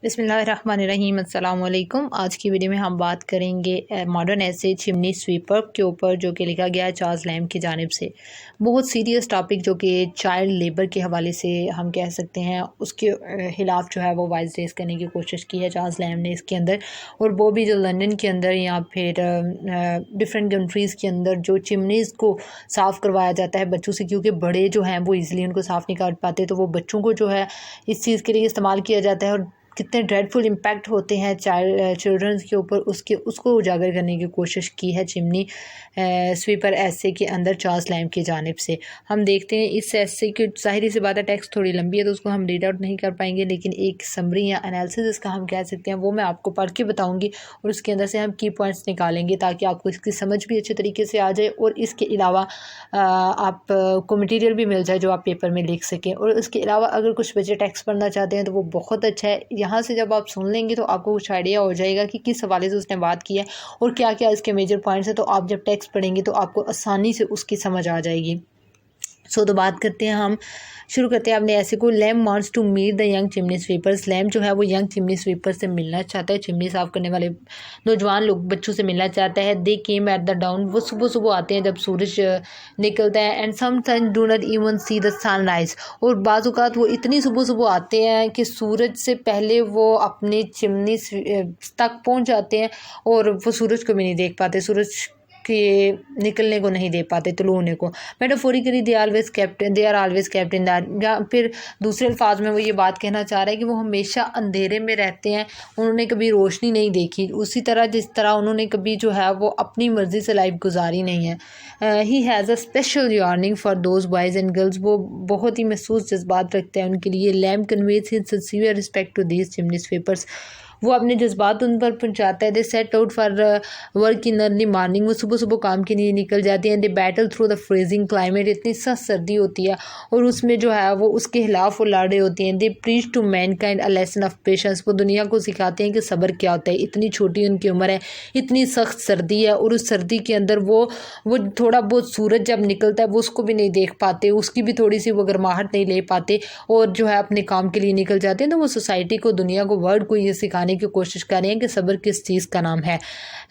बिस्मिल्लाहिर्रहमानिर्रहीम अस्सलाम वालेकुम। आज की वीडियो में हम बात करेंगे मॉडर्न ऐसे चिमनी स्वीपर के ऊपर, जो कि लिखा गया है चार्ल्स लैम्ब की जानिब से। बहुत सीरियस टॉपिक जो कि चाइल्ड लेबर के हवाले से हम कह सकते हैं, उसके ख़िलाफ़ जो है वो वॉइस रेज़ करने की कोशिश की है चार्ल्स लैम्ब ने इसके अंदर। और वो भी जो लंदन के अंदर या फिर डिफरेंट कंट्रीज़ के अंदर जो चिमनीज़ को साफ़ करवाया जाता है बच्चों से, क्योंकि बड़े जो हैं वो ईज़िली उनको साफ़ नहीं कर पाते, तो वो बच्चों को जो है इस चीज़ के लिए इस्तेमाल किया जाता है। और कितने ड्रेडफुल इम्पैक्ट होते हैं चिल्ड्रंस के ऊपर, उसको उजागर करने की कोशिश की है चिमनी स्वीपर ऐसे के अंदर चार्ल्स लैम्ब की जानिब से। हम देखते हैं इस ऐसे की, ज़ाहिर सी बात है टेक्स्ट थोड़ी लंबी है तो उसको हम रीड आउट नहीं कर पाएंगे, लेकिन एक समरी या एनालिसिस इसका हम कह सकते हैं, वो मैं आपको पढ़ के बताऊँगी और उसके अंदर से हम की पॉइंट्स निकालेंगे ताकि आपको इसकी समझ भी अच्छे तरीके से आ जाए, और इसके अलावा आपको मटीरियल भी मिल जाए जो आप पेपर में लिख सकें। और इसके अलावा अगर कुछ बच्चे टेक्स्ट पढ़ना चाहते हैं तो वो बहुत अच्छा है। यहाँ से जब आप सुन लेंगे तो आपको कुछ आइडिया हो जाएगा कि किस हवाले से उसने बात की है और क्या क्या इसके मेजर पॉइंट्स हैं, तो आप जब टेक्स्ट पढ़ेंगे तो आपको आसानी से उसकी समझ आ जाएगी। तो बात करते हैं, हम शुरू करते हैं अपने ऐसे को। Lamb wants to meet the young chimney sweepers. Lamb जो है वो यंग चिमनी स्वीपर से मिलना चाहता है, चिमनी साफ़ करने वाले नौजवान लोग बच्चों से मिलना चाहता है। दे केम एट द डाउन, वो सुबह सुबह आते हैं जब सूरज निकलता है। And sometimes do not even see the sunrise, और बाज़ औक़ात वो इतनी सुबह सुबह आते हैं कि सूरज से पहले वो अपनी चिमनी तक पहुँच जाते हैं और वो सूरज को भी नहीं देख पाते, सूरज के निकलने को नहीं दे पाते, तुलू होने को। Metaphorically they are always kept in that, या फिर दूसरे अल्फाज में वो ये बात कहना चाह रहा है कि वो हमेशा अंधेरे में रहते हैं, उन्होंने कभी रोशनी नहीं देखी, उसी तरह जिस तरह उन्होंने कभी जो है वो अपनी मर्ज़ी से लाइफ गुजारी नहीं है। He has a special yearning for those boys and girls, वो बहुत ही महसूस जज्बात रखते हैं उनके लिए। Lamb conveys his sincere respect to these chimney sweepers, वो अपने जज्बात उन पर पहुँचाता है। They set out for work in early morning, वो सुबह सुबह काम के लिए निकल जाती हैं। They battle through the freezing climate, इतनी सख्त सर्दी होती है और उसमें जो है वो उसके खिलाफ वो लड़ रही होती हैं। They preach to mankind a lesson of patience, वो दुनिया को सिखाते हैं कि सब्र क्या होता है। इतनी छोटी उनकी उम्र है, इतनी सख्त सर्दी है, और उस सर्दी के अंदर वो थोड़ा बहुत सूरज जब निकलता है वो उसको भी नहीं देख पाते, उसकी भी थोड़ी सी वो गर्माहट नहीं ले पाते, और जो है अपने काम के लिए निकल जाते हैं। तो वो सोसाइटी को, दुनिया को, वर्ल्ड को ये सिखाने की कोशिश कर रहे हैं कि सब्र किस चीज़ का नाम है।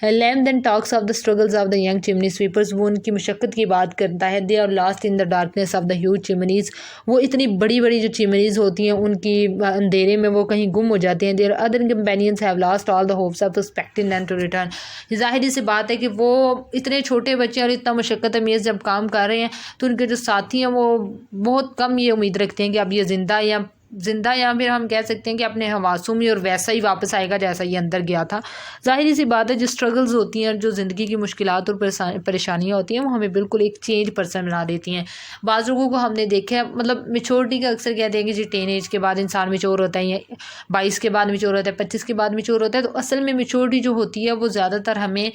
Lamb then talks of the struggles of the young chimney sweepers, वो उनकी मशक्क़त की बात करता है। They are lost in the darkness of the huge chimneys, वो इतनी बड़ी बड़ी जो चिमनीज़ होती हैं उनकी अंधेरे में वो कहीं गुम हो जाते हैं। Their other companions have lost all the hopes of expecting them to return, ज़ाहिर सी बात है कि वो इतने छोटे बच्चे और इतना मशक्क़त अमेज़ जब काम कर रहे हैं तो उनके जो साथी हैं वो बहुत कम ये उम्मीद रखते हैं कि अब ये ज़िंदा या फिर हम कह सकते हैं कि अपने हवासों में और वैसा ही वापस आएगा जैसा ये अंदर गया था। ज़ाहिर सी बात है, जो स्ट्रगल्स होती हैं, जो ज़िंदगी की मुश्किलात और परेशानियाँ होती हैं, वो हमें बिल्कुल एक चेंज पर्सन बना देती हैं। बाज़ लोगों को हमने देखा है, मतलब मेच्योरिटी का अक्सर कहते हैं कि जी टीन एज के बाद इंसान मेच्योर होता है, 22 के बाद मेच्योर होता है, 25 के बाद मेच्योर होता है। तो असल में मेच्योरिटी जो होती है वो ज़्यादातर हमें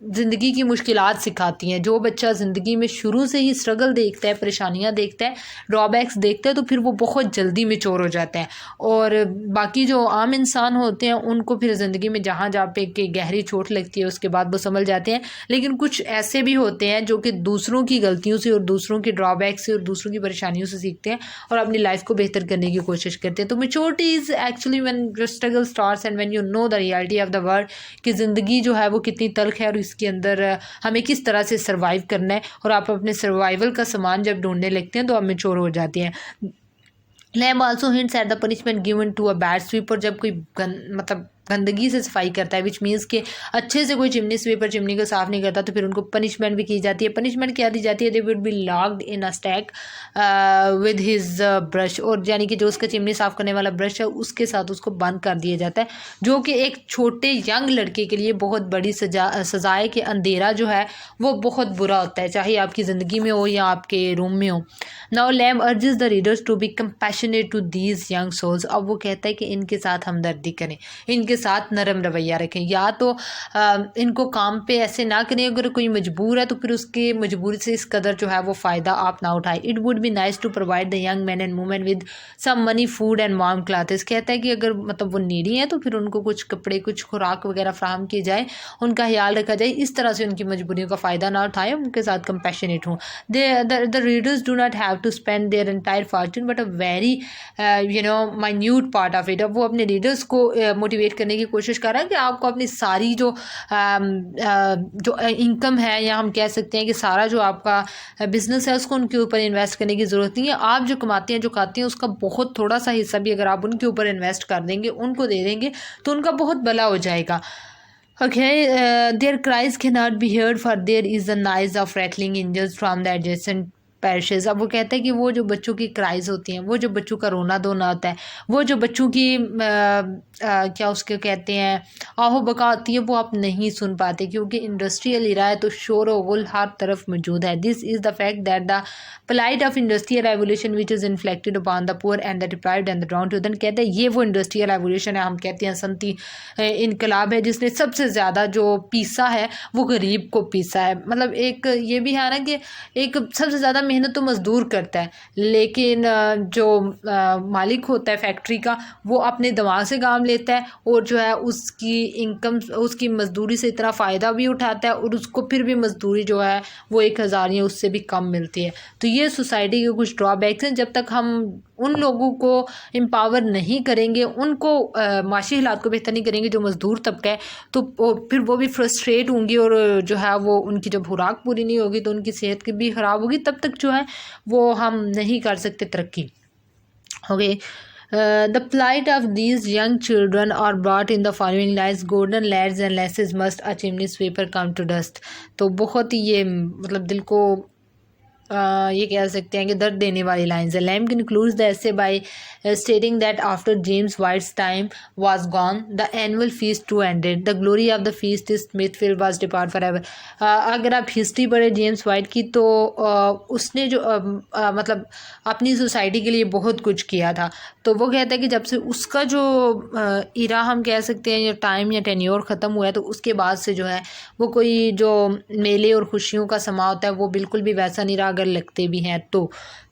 ज़िंदगी की मुश्किलात सिखाती हैं। जो बच्चा ज़िंदगी में शुरू से ही स्ट्रगल देखता है, परेशानियां देखता है, ड्रॉबैक्स देखता है, तो फिर वो बहुत जल्दी मैच्योर हो जाता है। और बाकी जो आम इंसान होते हैं उनको फिर ज़िंदगी में जहाँ पे कि गहरी चोट लगती है उसके बाद वो समझ जाते हैं। लेकिन कुछ ऐसे भी होते हैं जो कि दूसरों की गलतियों से और दूसरों के ड्रॉबैक से और दूसरों की परेशानियों से सीखते हैं और अपनी लाइफ को बेहतर करने की कोशिश करते हैं। तो maturity is actually when your struggle starts and when you know the reality of the world, कि ज़िंदगी जो है वो कितनी तल्ख है और इसके अंदर हमें किस तरह से सर्वाइव करना है, और आप अपने सर्वाइवल का सामान जब ढूंढने लगते हैं तो आप मैच्योर हो जाते हैं। Lamb also hints at the punishment given to a bad sweeper, जब कोई मतलब गंदगी से सफाई करता है, विच मीन्स कि अच्छे से कोई चिमनी स्वीपर चिमनी को साफ़ नहीं करता, तो फिर उनको पनिशमेंट भी की जाती है। पनिशमेंट क्या दी जाती है? They would be locked in a stack with his brush, और यानी कि जो उसका चिमनी साफ़ करने वाला ब्रश है उसके साथ उसको बंद कर दिया जाता है, जो कि एक छोटे यंग लड़के के लिए बहुत बड़ी सज़ा है कि अंधेरा जो है वो बहुत बुरा होता है, चाहे आपकी ज़िंदगी में हो या आपके रूम में हो। Now Lamb urges the readers to be compassionate to these young souls, अब वो कहता है कि इनके साथ हमदर्दी करें, इनके साथ नरम रवैया रखें, या तो इनको काम पे ऐसे ना करें, अगर कोई मजबूर है तो फिर उसके मजबूरी से इस कदर जो है वो फ़ायदा आप ना उठाएं। It would be nice to provide the young man and women with some money, food and warm clothes. कहता है कि अगर मतलब वो नीडी हैं तो फिर उनको कुछ कपड़े, कुछ खुराक वगैरह फ्राहम किए जाए, उनका ख्याल रखा जाए, इस तरह से उनकी मजबूरियों का फ़ायदा ना उठाएं, उनके साथ कंपैशनेट हों। The readers do not have to spend their entire fortune but a very minute part of it. अब वो अपने रीडर्स को मोटिवेट करने की कोशिश कर रहा है कि आपको अपनी सारी जो इनकम है, या हम कह सकते हैं कि सारा जो आपका बिजनेस है उसको उनके ऊपर इन्वेस्ट करने की ज़रूरत नहीं है। आप जो कमाते हैं, जो खाते हैं, उसका बहुत थोड़ा सा हिस्सा भी अगर आप उनके ऊपर इन्वेस्ट कर देंगे, उनको दे देंगे, तो उनका बहुत भला हो जाएगा। Okay, their cries cannot be heard for there is the noise of rattling engines from the adjacent पैरिशेज। अब वो कहते हैं कि वो जो बच्चों की क्राइज होती हैं, वो जो बच्चों का रोना धोना होता है, वो जो बच्चों की क्या उसके कहते हैं आहो बका होती है, वो आप नहीं सुन पाते क्योंकि इंडस्ट्रियल इरा है, तो शोर व गुल हर तरफ मौजूद है। This is the fact that the plight of industrial revolution which is inflected upon the poor and the deprived and the down to earth. कहते हैं ये वो इंडस्ट्रियल रेवोल्यूशन है, हम कहते हैं सनती इनकलाब है, जिसने सबसे ज़्यादा जो पीसा है वो गरीब को पीसा है। मतलब एक ये भी है ना कि एक सबसे ज़्यादा मेहनत तो मज़दूर करता है, लेकिन जो मालिक होता है फैक्ट्री का, वो अपने दिमाग से काम लेता है और जो है उसकी इनकम, उसकी मज़दूरी से इतना फ़ायदा भी उठाता है और उसको फिर भी मज़दूरी जो है वो 1000 या उससे भी कम मिलती है। तो ये सोसाइटी के कुछ ड्रॉबैक्स हैं। जब तक हम उन लोगों को एम्पावर नहीं करेंगे, उनको माशी हालात को बेहतर नहीं करेंगे जो मज़दूर तबका है, तो फिर वो भी फ्रस्ट्रेट होंगी और जो है वो उनकी जब खुराक पूरी नहीं होगी तो उनकी सेहत की भी ख़राब होगी, तब तक जो है वो हम नहीं कर सकते तरक्की। Okay, the plight of these young children are brought in the following lines: golden lads and lasses must a chimney sweeper come to dust। तो बहुत ही ये मतलब दिल को ये कह सकते हैं कि दर्द देने वाली लाइन्स है। Lamb concludes the essay by stating that after James White's time was gone the annual feast too ended the glory of the feast is Smithfield was depart forever. अगर आप हिस्ट्री पढ़े James white की, तो उसने जो मतलब अपनी society के लिए बहुत कुछ किया था। तो वो कहता है कि जब से उसका जो इरा हम कह सकते हैं या टाइम या टेन्योर ख़त्म हुआ है, तो उसके बाद से जो है वो कोई जो मेले और खुशियों का समा होता है वो बिल्कुल भी वैसा नहीं रहा, अगर लगते भी हैं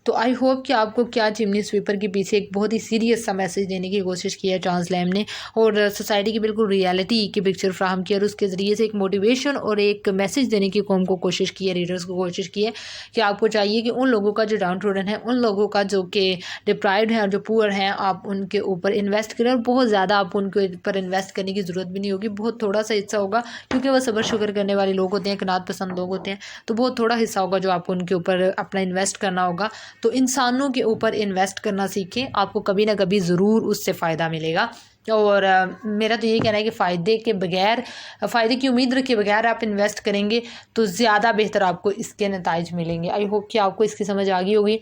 तो आई होप कि आपको क्या चिमनी स्वीपर के पीछे एक बहुत ही सीरियस सा मैसेज देने की कोशिश की है चार्ल्स लैम ने, और सोसाइटी की बिल्कुल रियलिटी की पिक्चर फ्राहम की, और उसके ज़रिए से एक मोटिवेशन और एक मैसेज देने की कौम को कोशिश की है, रीडर्स को कोशिश की है कि आपको चाहिए कि उन लोगों का जो डाउन ट्रोडन है, उन लोगों का जो कि डिप्राइव्ड हैं और जो पुअर हैं, आप उनके ऊपर इन्वेस्ट करें। और बहुत ज़्यादा आप उनके ऊपर इन्वेस्ट करने की ज़रूरत भी नहीं होगी, बहुत थोड़ा सा हिस्सा होगा, क्योंकि वह सब्र शुक्र करने वाले लोग होते हैं, कनात पसंद लोग होते हैं, तो बहुत थोड़ा हिस्सा होगा जो आपको उनके ऊपर अपना इन्वेस्ट करना होगा। तो इंसानों के ऊपर इन्वेस्ट करना सीखें, आपको कभी ना कभी ज़रूर उससे फ़ायदा मिलेगा। और मेरा तो यही कहना है कि फ़ायदे की उम्मीद रखे बगैर आप इन्वेस्ट करेंगे तो ज़्यादा बेहतर आपको इसके नताइज मिलेंगे। आई होप कि आपको इसकी समझ आ गई होगी।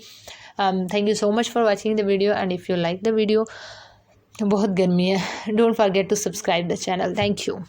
Thank you so much for watching the video and if you like the video, बहुत गर्मी है, don't forget to subscribe the channel. Thank you.